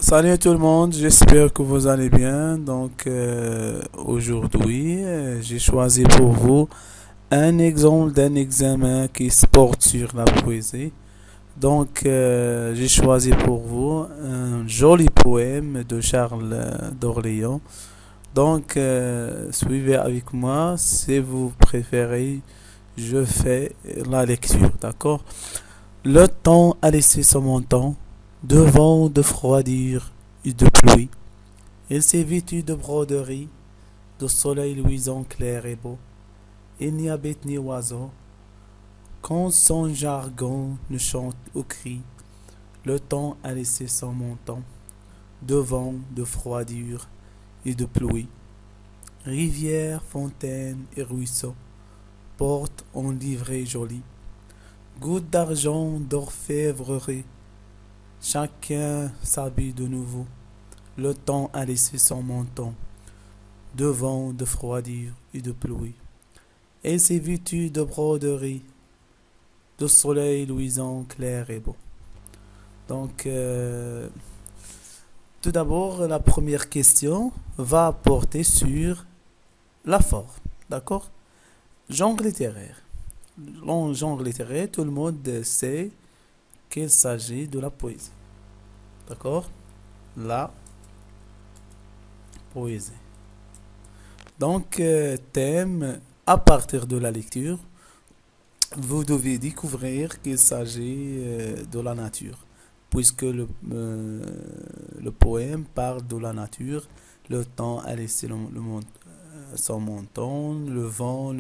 Salut tout le monde, j'espère que vous allez bien. Aujourd'hui, j'ai choisi pour vous un exemple d'un examen qui porte sur la poésie. J'ai choisi pour vous un joli poème de Charles d'Orléans. Suivez avec moi. Si vous préférez, je fais la lecture, d'accord? Le temps a laissé son montant, de vent, de froidure et de pluie. Il s'est vêtu de broderie, de soleil luisant clair et beau. Il n'y a bête ni oiseau, quand son jargon ne chante ou crie. Le temps a laissé son montant, de vent, de froidure et de pluie. Rivière, fontaine et ruisseau portent en livrée jolie. Gouttes d'argent, d'orfèvrerie, chacun s'habille de nouveau. Le temps a laissé son menton, de vent, de froidure et de pluie. Et s'est vêtu de broderie, de soleil luisant clair et beau. Donc, euh, Tout d'abord, la première question va porter sur la forme. D'accord? Genre littéraire. En genre littéraire, tout le monde sait qu'il s'agit de la poésie. D'accord? La poésie. Thème, à partir de la lecture, vous devez découvrir qu'il s'agit de la nature, puisque le poème parle de la nature. Le temps a laissé son montant, le vent,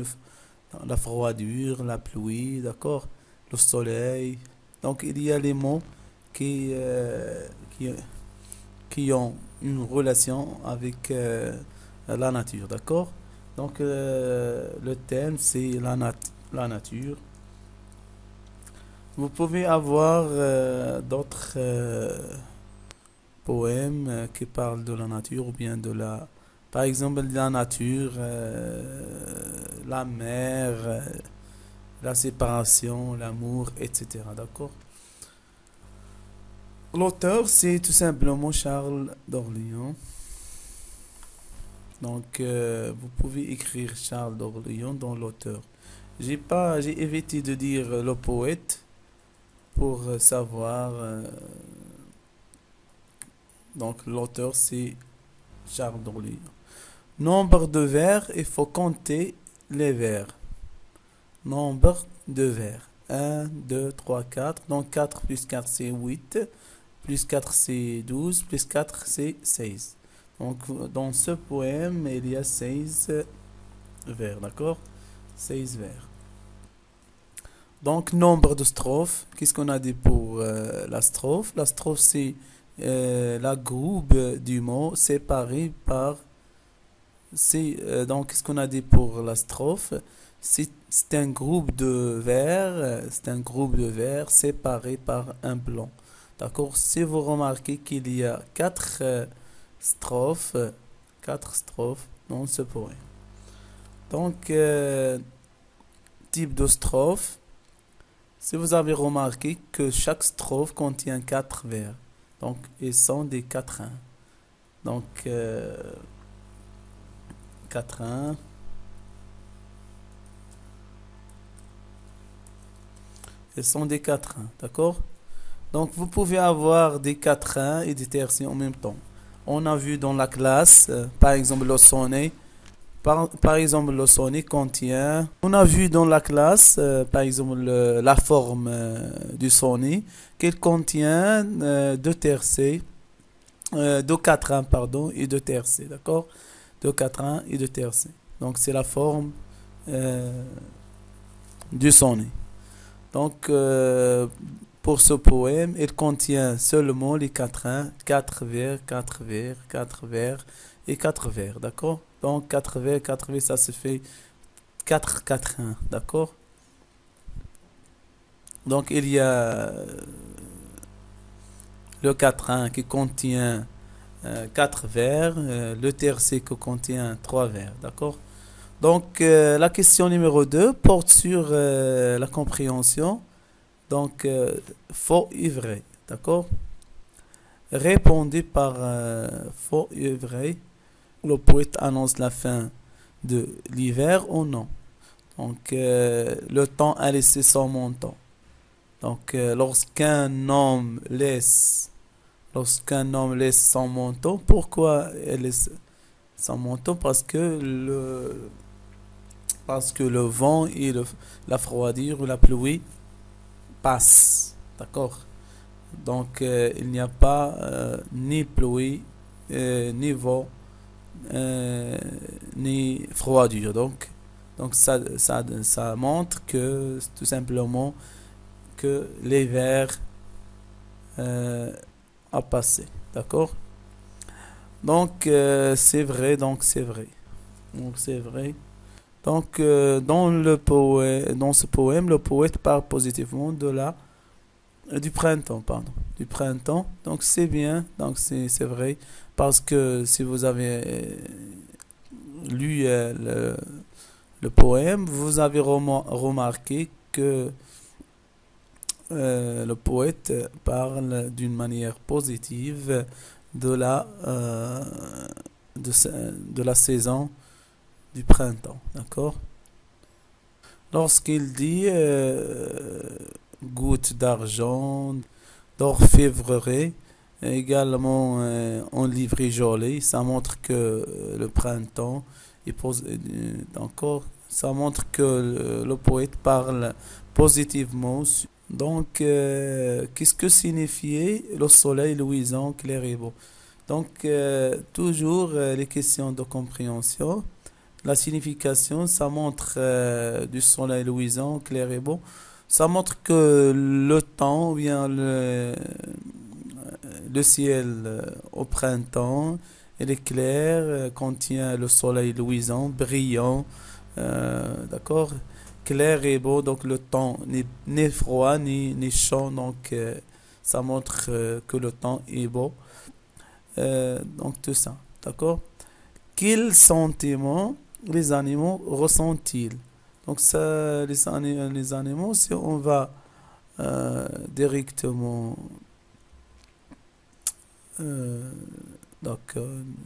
la froidure, la pluie, d'accord? Le soleil. Donc il y a les mots qui, euh, qui, qui ont une relation avec la nature, d'accord? Le thème, c'est la nature. Vous pouvez avoir d'autres poèmes qui parlent de la nature ou bien par exemple, la nature, la mer, la séparation, l'amour, etc. D'accord? L'auteur, c'est tout simplement Charles d'Orléans. Vous pouvez écrire Charles d'Orléans dans l'auteur. J'ai évité de dire le poète pour savoir. L'auteur, c'est Charles d'Orléans. Nombre de vers, il faut compter les vers. Nombre de vers. Un, 2, 3, 4. Donc 4 plus 4 c'est 8. Plus 4 c'est 12. Plus 4 c'est 16. Donc, dans ce poème, il y a 16 vers, d'accord? 16 vers. Donc, nombre de strophes. Qu'est-ce qu'on a dit pour la strophe? La strophe, c'est la groupe du mot séparé par... qu'est-ce qu'on a dit pour la strophe? C'est un groupe de vers, c'est un groupe de vers séparé par un blanc. D'accord? Si vous remarquez qu'il y a strophes, quatre strophes dans ce poème. Donc, euh, Type de strophe. Si vous avez remarqué que chaque strophe contient quatre vers, donc ils sont des quatrains. Donc, quatrains. Ils sont des quatrains, d'accord? Donc, vous pouvez avoir des quatrains et des tertiens en même temps. On a vu dans la classe, par exemple, le sonnet. Par exemple, le sonnet contient. On a vu dans la classe, par exemple, la forme du sonnet, qu'il contient deux tercets, deux quatrains, pardon, et deux tercets, d'accord? Deux quatrains et deux tercets. Donc, c'est la forme euh, du sonnet. Donc, euh, pour ce poème, il contient seulement les quatrains, quatre vers, quatre vers, quatre vers et quatre vers, d'accord? Donc, quatre vers, ça se fait quatre quatrains, d'accord? Donc, il y a le quatrain qui contient quatre vers, le tercet qui contient trois vers, d'accord? La question numéro 2 porte sur la compréhension. Faux et vrai, d'accord? Répondez par faux et vrai. Le poète annonce la fin de l'hiver ou non. Donc, le temps a laissé son montant. Donc, lorsqu'un homme laisse son manteau, pourquoi elle laisse son manteau? Parce que le vent et la froidure ou la pluie passent. D'accord? Donc, il n'y a pas ni pluie, ni vent, euh, ni froidure. Donc ça montre que tout simplement que l'hiver euh, a passé. D'accord? Donc c'est vrai, donc c'est vrai. Donc c'est vrai. Donc dans ce poème, le poète parle positivement du printemps, pardon, du printemps. Donc c'est bien, donc c'est vrai parce que si vous avez lu le poème, vous avez remarqué que le poète parle d'une manière positive de de la saison du printemps, d'accord? Lorsqu'il dit goutte d'argent, d'orfèvrerie, également en livret joli, ça montre que le printemps encore, ça montre que le poète parle positivement. Donc, qu'est-ce que signifiait le soleil luisant, clair et beau? Donc, toujours les questions de compréhension. La signification, ça montre du soleil luisant, clair et beau. Ça montre que le temps, ou bien le ciel au printemps, il est clair, contient le soleil luisant, brillant, d'accord? Clair et beau, donc le temps n'est ni froid ni chaud, donc ça montre que le temps est beau. Donc tout ça, d'accord? Quels sentiments les animaux ressentent-ils? Donc ça, les animaux, si on va directement euh, donc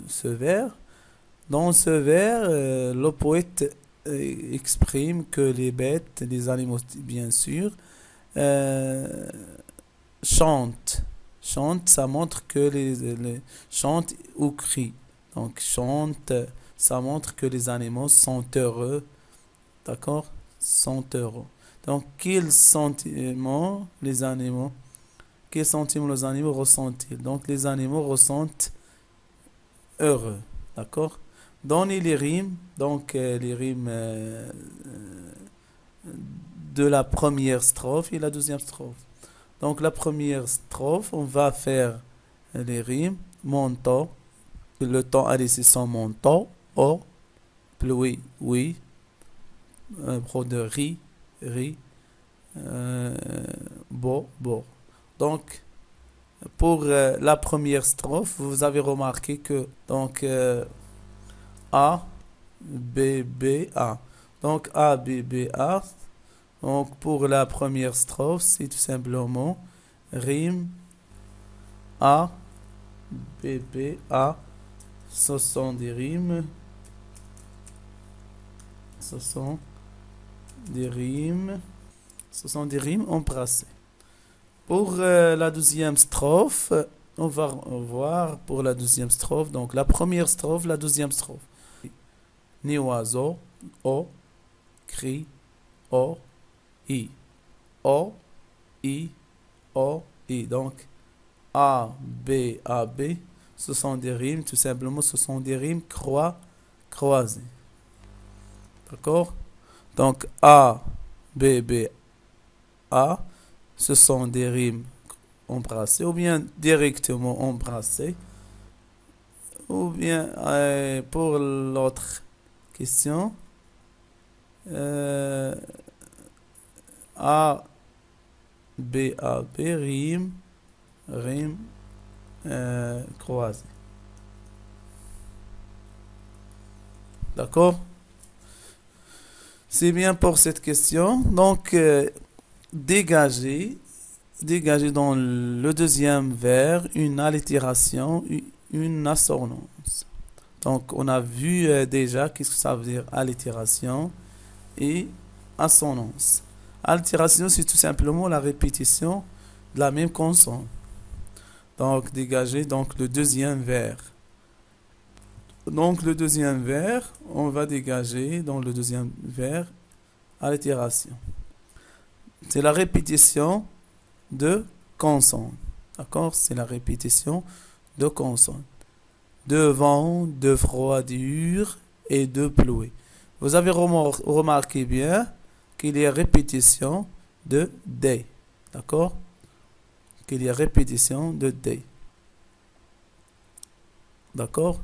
ce vers, dans ce vers, le poète exprime que les bêtes, les animaux bien sûr, euh, chantent. Chantent, ça montre que chantent ou crient. Donc chante, ça montre que les animaux sont heureux, d'accord? Sont heureux. Donc quels sentiments les animaux ressentent-ils? Donc les animaux ressentent heureux, d'accord? Donnez les rimes, donc les rimes de la première strophe et la deuxième strophe. Donc la première strophe, on va faire les rimes. Montant, le temps a laissé son manteau. Oh, pluie, oui. Broderie, riz. Euh, beau, beau. Donc, pour la première strophe, vous avez remarqué que donc A, B, B, A. Donc A, B, B, A. Donc pour la première strophe, c'est tout simplement rime A, B, B, A. Ce sont des rimes. Ce sont des rimes. Ce sont des rimes embrassées. Pour la deuxième strophe, on va voir pour la deuxième strophe. Donc la première strophe, la deuxième strophe. Ni oiseau, o, cri, o, i. O, i, o, i. Donc A, B, A, B. Ce sont des rimes, tout simplement, ce sont des rimes croisées. D'accord? Donc A, B, B, A. Ce sont des rimes embrassées ou bien directement embrassées. Ou bien pour l'autre question, euh, A, B, A, B, rime croisée. D'accord? C'est bien pour cette question. Donc, dégager dégager dans le deuxième vers une allitération, une assonance. Donc, on a vu déjà qu'est-ce que ça veut dire allitération et assonance. Allitération, c'est tout simplement la répétition de la même consonne. Donc, dégager donc le deuxième vers. Donc, le deuxième vers, on va dégager dans le deuxième vers allitération. C'est la répétition de consonnes. D'accord? C'est la répétition de consonnes. De vent, de froidure et de pluie. Vous avez remarqué bien qu'il y a répétition de day. D'accord? Qu'il y a répétition de day. D'accord?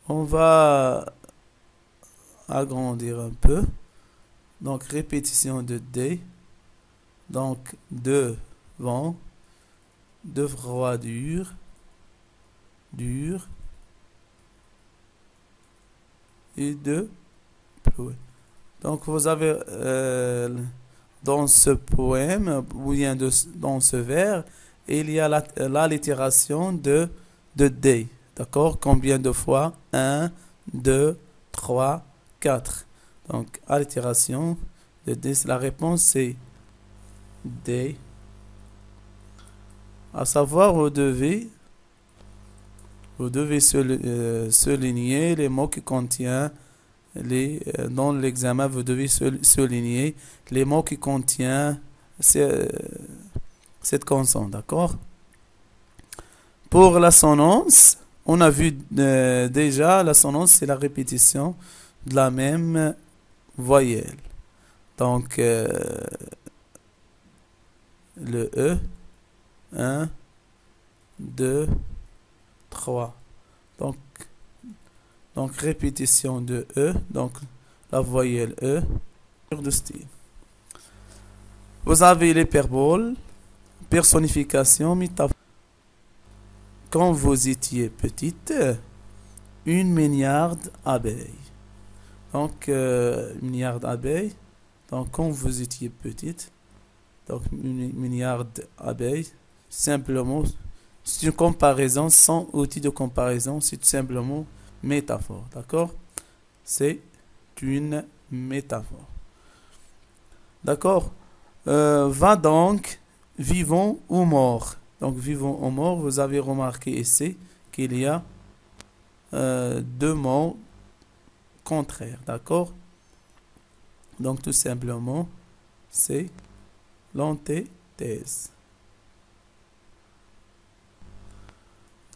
On va agrandir un peu. Donc, répétition de day. Donc, de vent, de froidure, dur et de pluie. Donc, vous avez dans ce poème, ou bien dans ce vers, il y a l'allitération de day. D'accord? Combien de fois? 1, 2, 3, 4. Donc, allitération de day. La réponse, c'est day. À savoir, vous devez souligner les mots qui contiennent dans l'examen, vous devez souligner les mots qui contiennent cette consonne, d'accord? Pour l'assonance, on a vu déjà, l'assonance, c'est la répétition de la même voyelle. Donc, le E, 1, 2, 3. Donc, répétition de E, donc la voyelle E, de style. Vous avez l'hyperbole, personnification, métaphore. Quand vous étiez petite, une milliarde abeilles. Donc, une milliarde d'abeilles. Donc, quand vous étiez petite, donc une milliarde d'abeilles, simplement, c'est une comparaison sans outil de comparaison, c'est tout simplement métaphore, d'accord? C'est une métaphore. D'accord? Va donc, vivons ou mort. Donc, vivons ou mort, vous avez remarqué ici qu'il y a deux mots contraires, d'accord? Donc, tout simplement, c'est l'antithèse.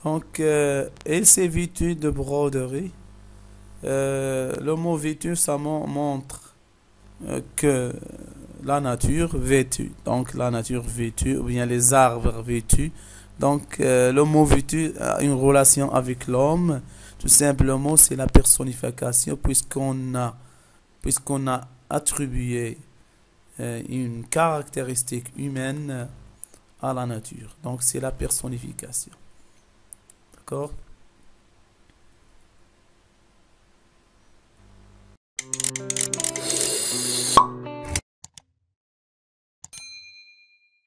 Donc, et c'est vêtu de broderie. Le mot vêtu, ça montre que la nature vêtue. Donc, la nature vêtue, ou bien les arbres vêtus. Donc, le mot vêtu a une relation avec l'homme. Tout simplement, c'est la personnification, puisqu'on a attribué une caractéristique humaine à la nature. Donc, c'est la personnification. D'accord?